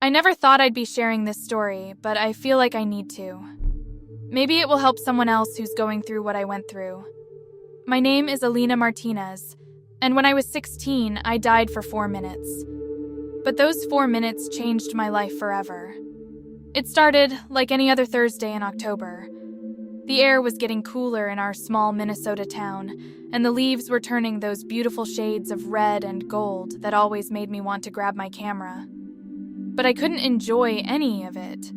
I never thought I'd be sharing this story, but I feel like I need to. Maybe it will help someone else who's going through what I went through. My name is Alina Martinez, and when I was 16, I died for 4 minutes. But those 4 minutes changed my life forever. It started like any other Thursday in October. The air was getting cooler in our small Minnesota town, and the leaves were turning those beautiful shades of red and gold that always made me want to grab my camera. But I couldn't enjoy any of it.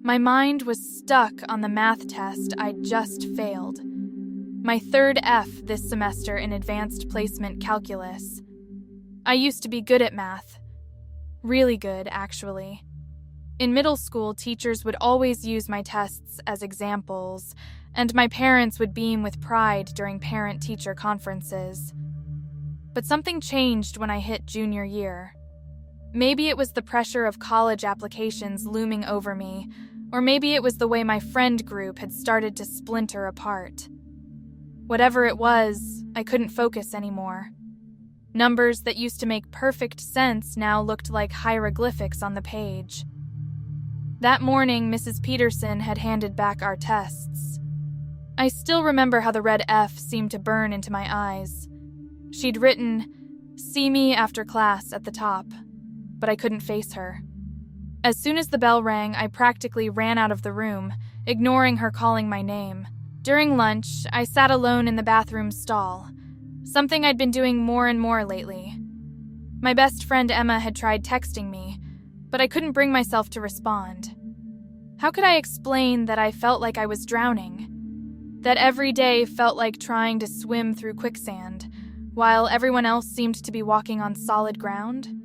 My mind was stuck on the math test I'd just failed. My 3rd F this semester in advanced placement calculus. I used to be good at math. Really good, actually. In middle school, teachers would always use my tests as examples, and my parents would beam with pride during parent-teacher conferences. But something changed when I hit junior year. Maybe it was the pressure of college applications looming over me, or maybe it was the way my friend group had started to splinter apart. Whatever it was, I couldn't focus anymore. Numbers that used to make perfect sense now looked like hieroglyphics on the page. That morning, Mrs. Peterson had handed back our tests. I still remember how the red F seemed to burn into my eyes. She'd written, "See me after class" at the top, but I couldn't face her. As soon as the bell rang, I practically ran out of the room, ignoring her calling my name. During lunch, I sat alone in the bathroom stall, something I'd been doing more and more lately. My best friend Emma had tried texting me, but I couldn't bring myself to respond. How could I explain that I felt like I was drowning? That every day felt like trying to swim through quicksand, while everyone else seemed to be walking on solid ground?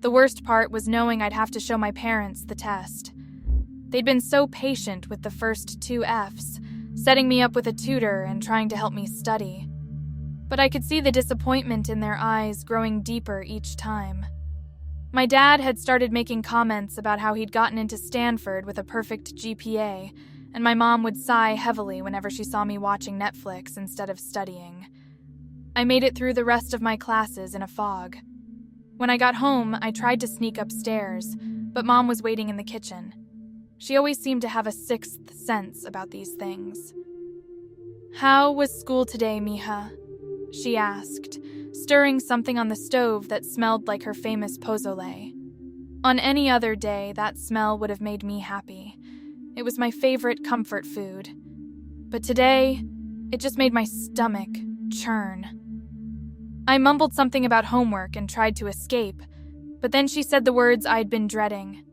The worst part was knowing I'd have to show my parents the test. They'd been so patient with the first 2 Fs, setting me up with a tutor and trying to help me study. But I could see the disappointment in their eyes growing deeper each time. My dad had started making comments about how he'd gotten into Stanford with a perfect GPA, and my mom would sigh heavily whenever she saw me watching Netflix instead of studying. I made it through the rest of my classes in a fog. When I got home, I tried to sneak upstairs, but Mom was waiting in the kitchen. She always seemed to have a 6th sense about these things. "How was school today, mija?" she asked, stirring something on the stove that smelled like her famous pozole. On any other day, that smell would have made me happy. It was my favorite comfort food. But today, it just made my stomach churn. I mumbled something about homework and tried to escape, but then she said the words I'd been dreading.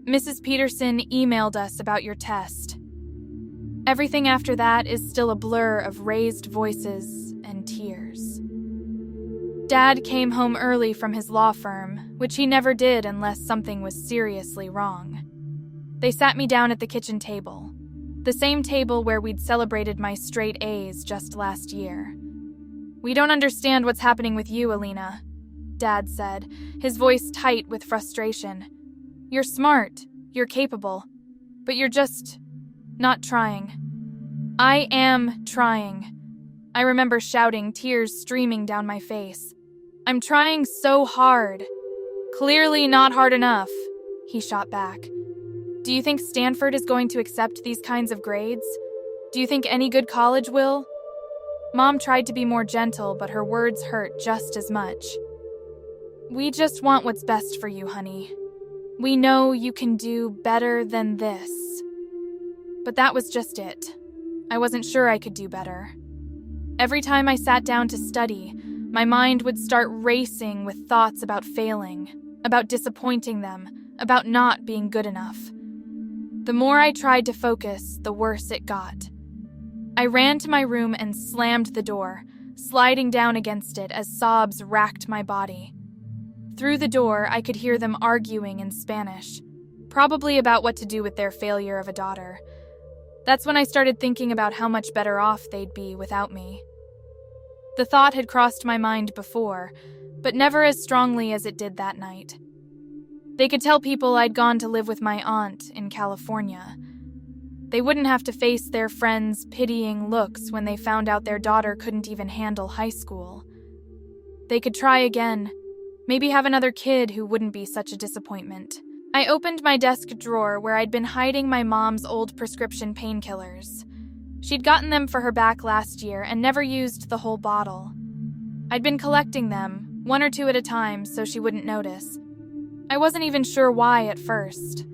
"Mrs. Peterson emailed us about your test." Everything after that is still a blur of raised voices and tears. Dad came home early from his law firm, which he never did unless something was seriously wrong. They sat me down at the kitchen table, the same table where we'd celebrated my straight A's just last year. "We don't understand what's happening with you, Alina," Dad said, his voice tight with frustration. "You're smart, you're capable, but you're just not trying." "I am trying," I remember shouting, tears streaming down my face. "I'm trying so hard." "Clearly not hard enough," he shot back. "Do you think Stanford is going to accept these kinds of grades? Do you think any good college will?" Mom tried to be more gentle, but her words hurt just as much. "We just want what's best for you, honey. We know you can do better than this." But that was just it. I wasn't sure I could do better. Every time I sat down to study, my mind would start racing with thoughts about failing, about disappointing them, about not being good enough. The more I tried to focus, the worse it got. I ran to my room and slammed the door, sliding down against it as sobs racked my body. Through the door, I could hear them arguing in Spanish, probably about what to do with their failure of a daughter. That's when I started thinking about how much better off they'd be without me. The thought had crossed my mind before, but never as strongly as it did that night. They could tell people I'd gone to live with my aunt in California. They wouldn't have to face their friends' pitying looks when they found out their daughter couldn't even handle high school. They could try again, Maybe have another kid who wouldn't be such a disappointment. I opened my desk drawer where I'd been hiding my mom's old prescription painkillers. She'd gotten them for her back last year and never used the whole bottle. I'd been collecting them, 1 or 2 at a time, so she wouldn't notice. I wasn't even sure why at first.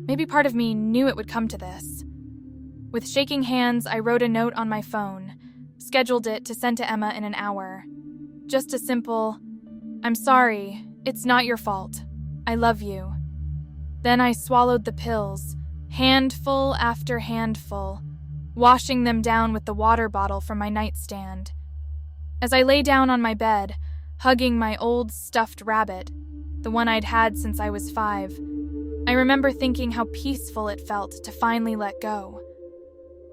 Maybe part of me knew it would come to this. With shaking hands, I wrote a note on my phone, scheduled it to send to Emma in an hour. Just a simple, "I'm sorry, it's not your fault. I love you." Then I swallowed the pills, handful after handful, washing them down with the water bottle from my nightstand. As I lay down on my bed, hugging my old stuffed rabbit, the one I'd had since I was 5, I remember thinking how peaceful it felt to finally let go.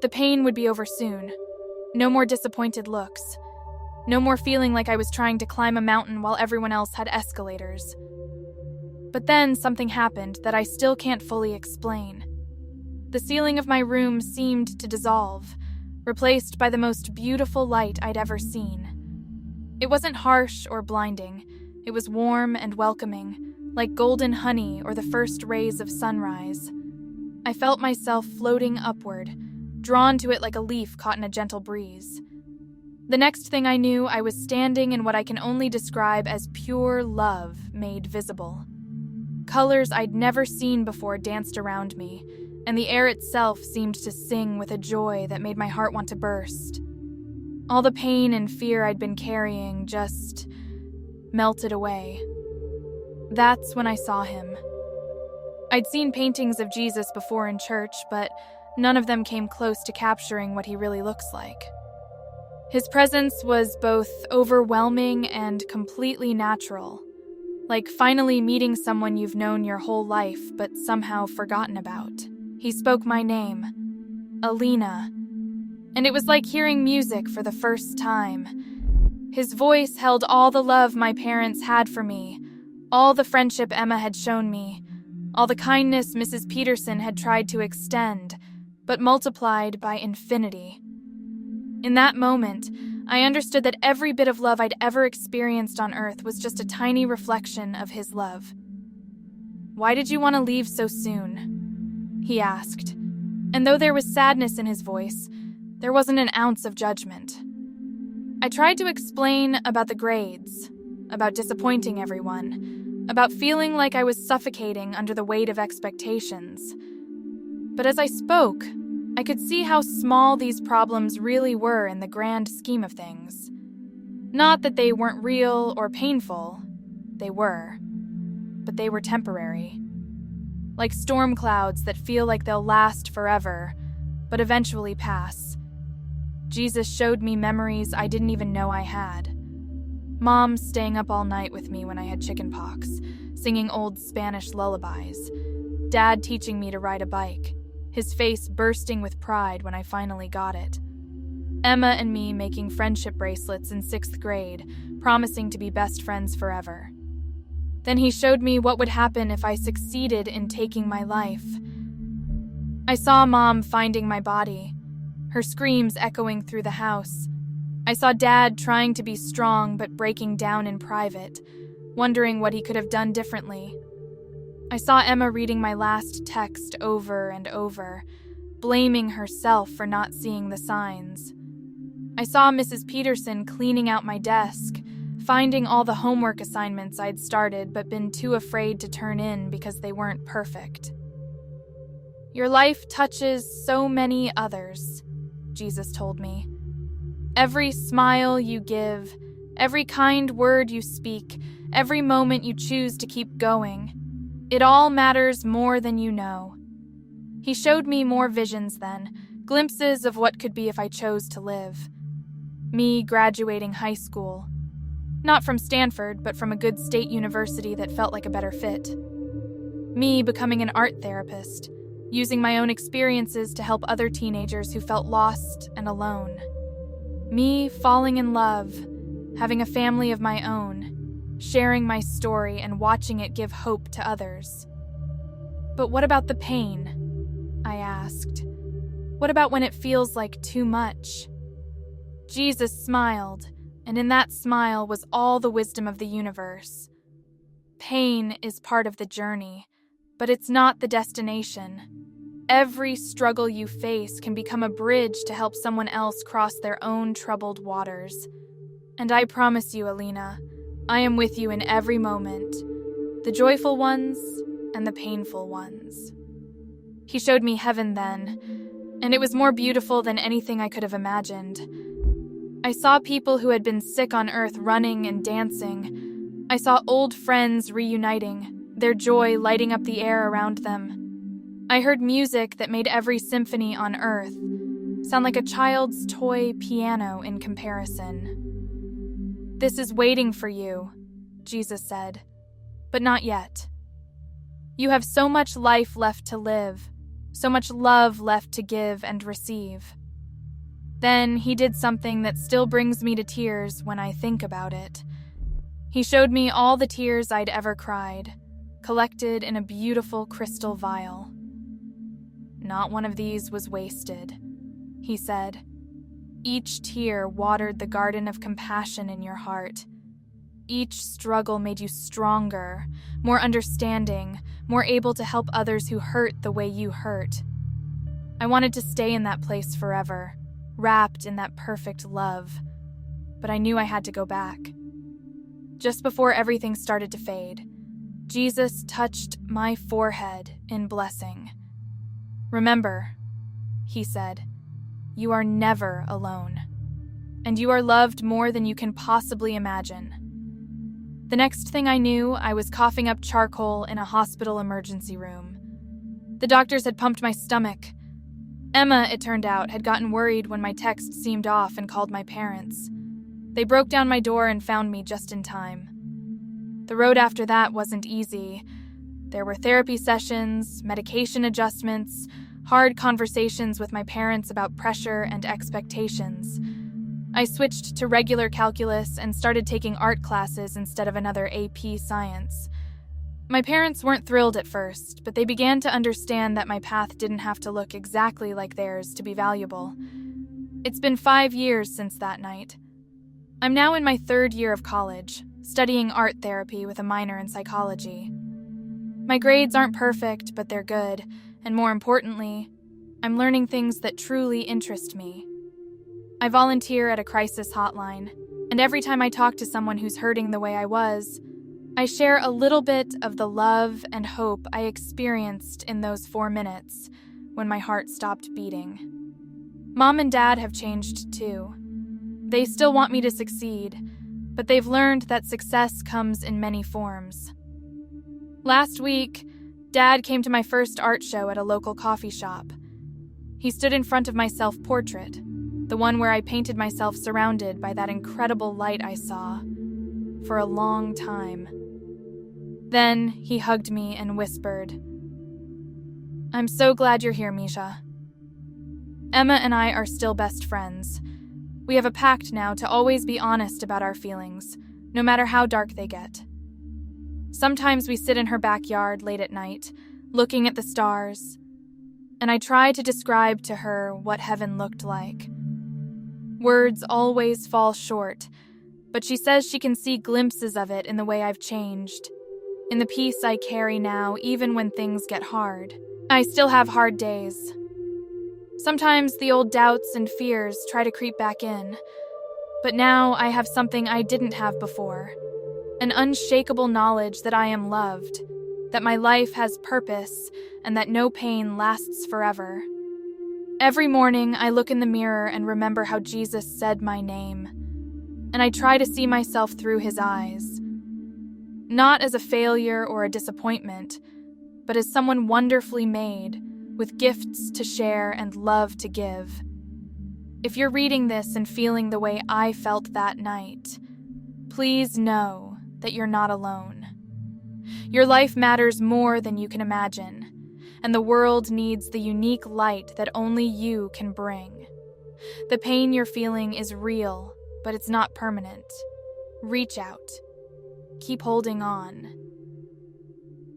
The pain would be over soon. No more disappointed looks. No more feeling like I was trying to climb a mountain while everyone else had escalators. But then something happened that I still can't fully explain. The ceiling of my room seemed to dissolve, replaced by the most beautiful light I'd ever seen. It wasn't harsh or blinding. It was warm and welcoming, like golden honey or the first rays of sunrise. I felt myself floating upward, drawn to it like a leaf caught in a gentle breeze. The next thing I knew, I was standing in what I can only describe as pure love made visible. Colors I'd never seen before danced around me, and the air itself seemed to sing with a joy that made my heart want to burst. All the pain and fear I'd been carrying just melted away. That's when I saw him. I'd seen paintings of Jesus before in church, but none of them came close to capturing what he really looks like. His presence was both overwhelming and completely natural, like finally meeting someone you've known your whole life but somehow forgotten about. He spoke my name, Alina, and it was like hearing music for the first time. His voice held all the love my parents had for me, all the friendship Emma had shown me, all the kindness Mrs. Peterson had tried to extend, but multiplied by infinity. In that moment, I understood that every bit of love I'd ever experienced on Earth was just a tiny reflection of his love. "Why did you want to leave so soon?" he asked, and though there was sadness in his voice, there wasn't an ounce of judgment. I tried to explain about the grades, about disappointing everyone, about feeling like I was suffocating under the weight of expectations. But as I spoke, I could see how small these problems really were in the grand scheme of things. Not that they weren't real or painful, they were, but they were temporary. Like storm clouds that feel like they'll last forever, but eventually pass. Jesus showed me memories I didn't even know I had. Mom staying up all night with me when I had chickenpox, singing old Spanish lullabies. Dad teaching me to ride a bike, his face bursting with pride when I finally got it. Emma and me making friendship bracelets in 6th grade, promising to be best friends forever. Then he showed me what would happen if I succeeded in taking my life. I saw Mom finding my body, her screams echoing through the house. I saw Dad trying to be strong but breaking down in private, wondering what he could have done differently. I saw Emma reading my last text over and over, blaming herself for not seeing the signs. I saw Mrs. Peterson cleaning out my desk, finding all the homework assignments I'd started but been too afraid to turn in because they weren't perfect. "Your life touches so many others," Jesus told me. "Every smile you give, every kind word you speak, every moment you choose to keep going, it all matters more than you know." He showed me more visions then, glimpses of what could be if I chose to live. Me graduating high school. Not from Stanford, but from a good state university that felt like a better fit. Me becoming an art therapist, using my own experiences to help other teenagers who felt lost and alone. Me falling in love, having a family of my own, sharing my story and watching it give hope to others. "But what about the pain?" I asked. "What about when it feels like too much?" Jesus smiled, and in that smile was all the wisdom of the universe. Pain is part of the journey, but it's not the destination. Every struggle you face can become a bridge to help someone else cross their own troubled waters. And I promise you, Alina, I am with you in every moment, the joyful ones and the painful ones. He showed me heaven then, and it was more beautiful than anything I could have imagined. I saw people who had been sick on earth running and dancing. I saw old friends reuniting, their joy lighting up the air around them. I heard music that made every symphony on earth sound like a child's toy piano in comparison. "This is waiting for you," Jesus said, "but not yet. You have so much life left to live, so much love left to give and receive." Then he did something that still brings me to tears when I think about it. He showed me all the tears I'd ever cried, collected in a beautiful crystal vial. "Not one of these was wasted," he said. "Each tear watered the garden of compassion in your heart. Each struggle made you stronger, more understanding, more able to help others who hurt the way you hurt." I wanted to stay in that place forever, wrapped in that perfect love, but I knew I had to go back. Just before everything started to fade, Jesus touched my forehead in blessing. "Remember," he said, "you are never alone, and you are loved more than you can possibly imagine." The next thing I knew, I was coughing up charcoal in a hospital emergency room. The doctors had pumped my stomach. Emma, it turned out, had gotten worried when my text seemed off and called my parents. They broke down my door and found me just in time. The road after that wasn't easy. There were therapy sessions, medication adjustments, hard conversations with my parents about pressure and expectations. I switched to regular calculus and started taking art classes instead of another AP science. My parents weren't thrilled at first, but they began to understand that my path didn't have to look exactly like theirs to be valuable. It's been 5 years since that night. I'm now in my 3rd year of college, studying art therapy with a minor in psychology. My grades aren't perfect, but they're good, and more importantly, I'm learning things that truly interest me. I volunteer at a crisis hotline, and every time I talk to someone who's hurting the way I was, I share a little bit of the love and hope I experienced in those 4 minutes when my heart stopped beating. Mom and Dad have changed too. They still want me to succeed, but they've learned that success comes in many forms. Last week, Dad came to my first art show at a local coffee shop. He stood in front of my self-portrait, the one where I painted myself surrounded by that incredible light I saw, for a long time. Then he hugged me and whispered, "I'm so glad you're here, Misha." Emma and I are still best friends. We have a pact now to always be honest about our feelings, no matter how dark they get. Sometimes we sit in her backyard late at night, looking at the stars, and I try to describe to her what heaven looked like. Words always fall short, but she says she can see glimpses of it in the way I've changed, in the peace I carry now, even when things get hard. I still have hard days. Sometimes the old doubts and fears try to creep back in, but now I have something I didn't have before, an unshakable knowledge that I am loved, that my life has purpose, and that no pain lasts forever. Every morning I look in the mirror and remember how Jesus said my name, and I try to see myself through his eyes. Not as a failure or a disappointment, but as someone wonderfully made, with gifts to share and love to give. If you're reading this and feeling the way I felt that night, please know that you're not alone. Your life matters more than you can imagine, and the world needs the unique light that only you can bring. The pain you're feeling is real, but it's not permanent. Reach out. Keep holding on.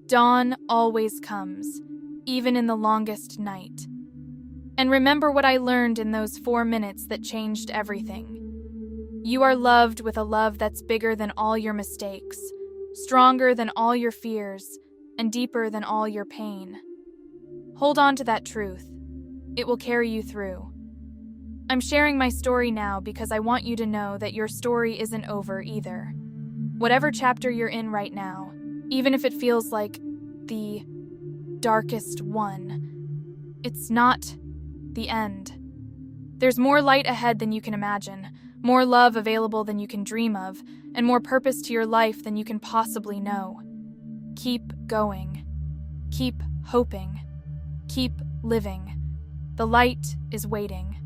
Dawn always comes, even in the longest night. And remember what I learned in those 4 minutes that changed everything. You are loved with a love that's bigger than all your mistakes, stronger than all your fears and deeper than all your pain. Hold on to that truth. It will carry you through. I'm sharing my story now because I want you to know that your story isn't over either. Whatever chapter you're in right now, even if it feels like the darkest one, it's not the end. There's more light ahead than you can imagine, more love available than you can dream of, and more purpose to your life than you can possibly know. Keep going. Keep hoping. Keep living. The light is waiting.